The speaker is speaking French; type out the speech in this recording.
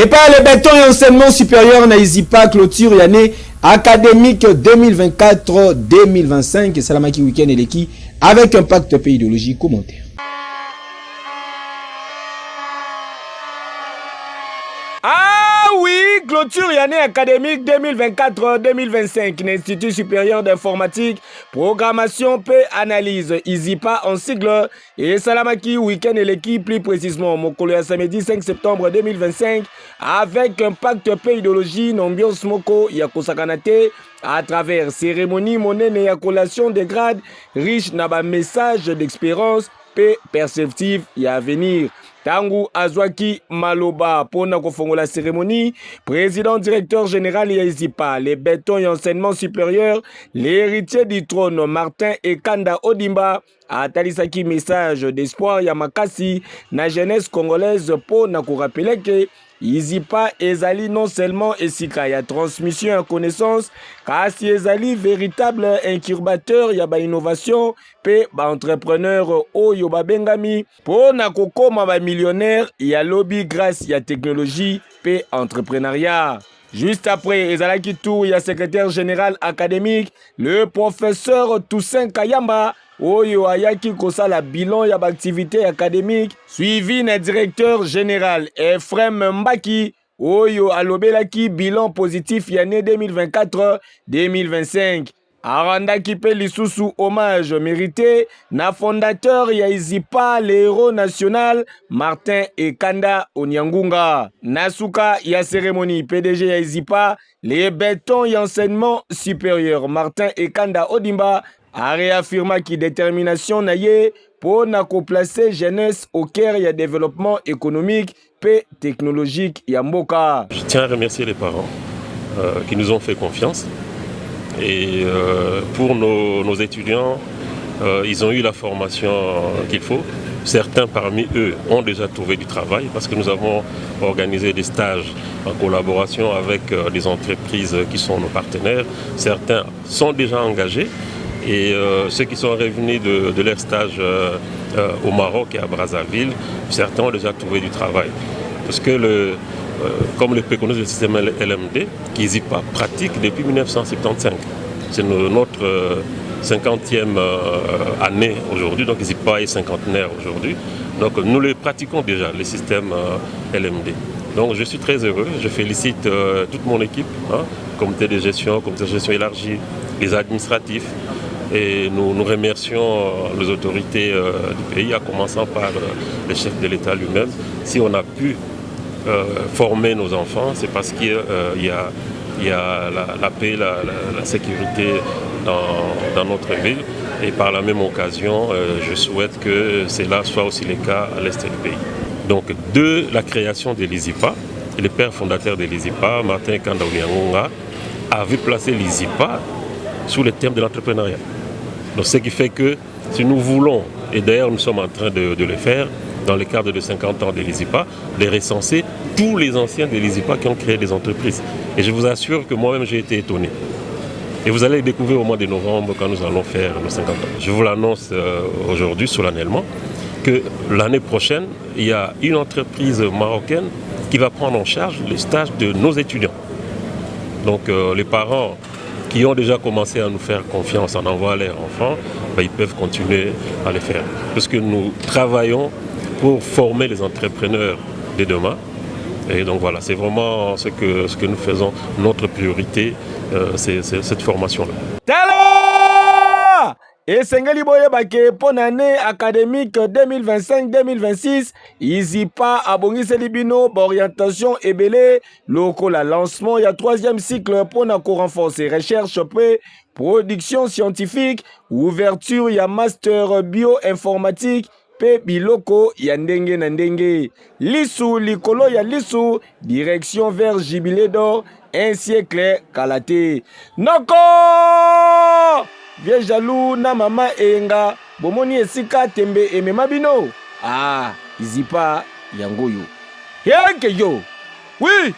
Et par le béton et enseignement supérieur n'hésite clôture l'année académique 2024-2025 et Salamaki Week-end et l'équipe avec impact pays idéologie commentaire. Ah oui, clôture l'année académique 2024-2025, l'Institut supérieur d'informatique, programmation P analyse, ISIPA en sigle, et Salamaki Week-end et l'équipe plus précisément, Mokolo ya samedi 5 septembre 2025, avec impact P idéologie, n'ambiance Moko Yakosakanate, à travers cérémonie monnaie et collation des grades, riche naba message d'expérience, P perceptive et à venir. Tangu Azwaki Maloba pona kofongola cérémonie, président directeur général Yazipa, les bétons et enseignement supérieur, l'héritier du trône Martin Ekanda Odimba, a talisaki message d'espoir Yamakasi, na jeunesse congolaise pour na rappeler que Izipa ezali non seulement esika ya transmission à connaissance, kasi ezali véritable incubateur ya ba innovation pe ba entrepreneur oyo ba bengami po na kokoma ba millionnaire ya lobby grâce ya technologie pe entrepreneuriat. Juste après, ezalaki tour ya secrétaire général académique, le professeur Toussaint Kayamba Oyo ayaki kosala bilan ya activité académique, suivi na directeur général Ephraim Mbaki, Oyo alobelaki bilan positif l'année 2024-2025. Arandaki pe lisusu hommage mérité na fondateur ya Izipa le héros national Martin Ekanda Onyangunga. Nasuka ya cérémonie PDG ya Izipa, les bétons et enseignement supérieur Martin Ekanda Odimba a réaffirmé qui détermination naye pour na placer jeunesse au cœur du développement économique et technologique Yamboka. Je tiens à remercier les parents qui nous ont fait confiance et pour nos étudiants, ils ont eu la formation qu'il faut. Certains parmi eux ont déjà trouvé du travail parce que nous avons organisé des stages en collaboration avec des entreprises qui sont nos partenaires. Certains sont déjà engagés. Et ceux qui sont revenus de leur stage au Maroc et à Brazzaville, certains ont déjà trouvé du travail. Parce que, comme le préconise le système LMD, qui n'est pas pratique depuis 1975. C'est notre 50e année aujourd'hui, donc ISIPA est cinquantenaire aujourd'hui. Donc nous le pratiquons déjà, le système LMD. Donc je suis très heureux, je félicite toute mon équipe, comité de gestion élargi, les administratifs. Et nous remercions les autorités du pays, en commençant par le chef de l'État lui-même. Si on a pu former nos enfants, c'est parce qu'il y a la paix, la sécurité dans notre ville. Et par la même occasion, je souhaite que cela soit aussi le cas à l'est du pays. Donc de la création de l'ISIPA, le père fondateur de l'ISIPA, Martin Ekanda Onyangunga, avait placé l'ISIPA sous le thème de l'entrepreneuriat. Donc, ce qui fait que si nous voulons, et d'ailleurs nous sommes en train de le faire, dans le cadre de 50 ans de l'ISIPA, de recenser tous les anciens de l'ISIPA qui ont créé des entreprises. Et je vous assure que moi-même j'ai été étonné. Et vous allez le découvrir au mois de novembre quand nous allons faire nos 50 ans. Je vous l'annonce aujourd'hui solennellement que l'année prochaine, il y a une entreprise marocaine qui va prendre en charge les stages de nos étudiants. Donc les parents qui ont déjà commencé à nous faire confiance en envoyant leurs enfants, ils peuvent continuer à le faire. Parce que nous travaillons pour former les entrepreneurs de demain. Et donc voilà, c'est vraiment ce que nous faisons, notre priorité, c'est cette formation-là. Et Sengeli Boyebake pour l'année académique 2025-2026, ISIPA abongise libino orientation ebele loko la lancement il y a troisième cycle pour na renforcer recherche pré production scientifique ouverture ya master bioinformatique pe biloko ya ndenge na ndenge lisu likolo ya lisu direction vers jubilé d'or un siècle kalate noko vieux jaloux na mama enga bomoni esika tembe emema bino ISIPA yangoyo yeke yo oui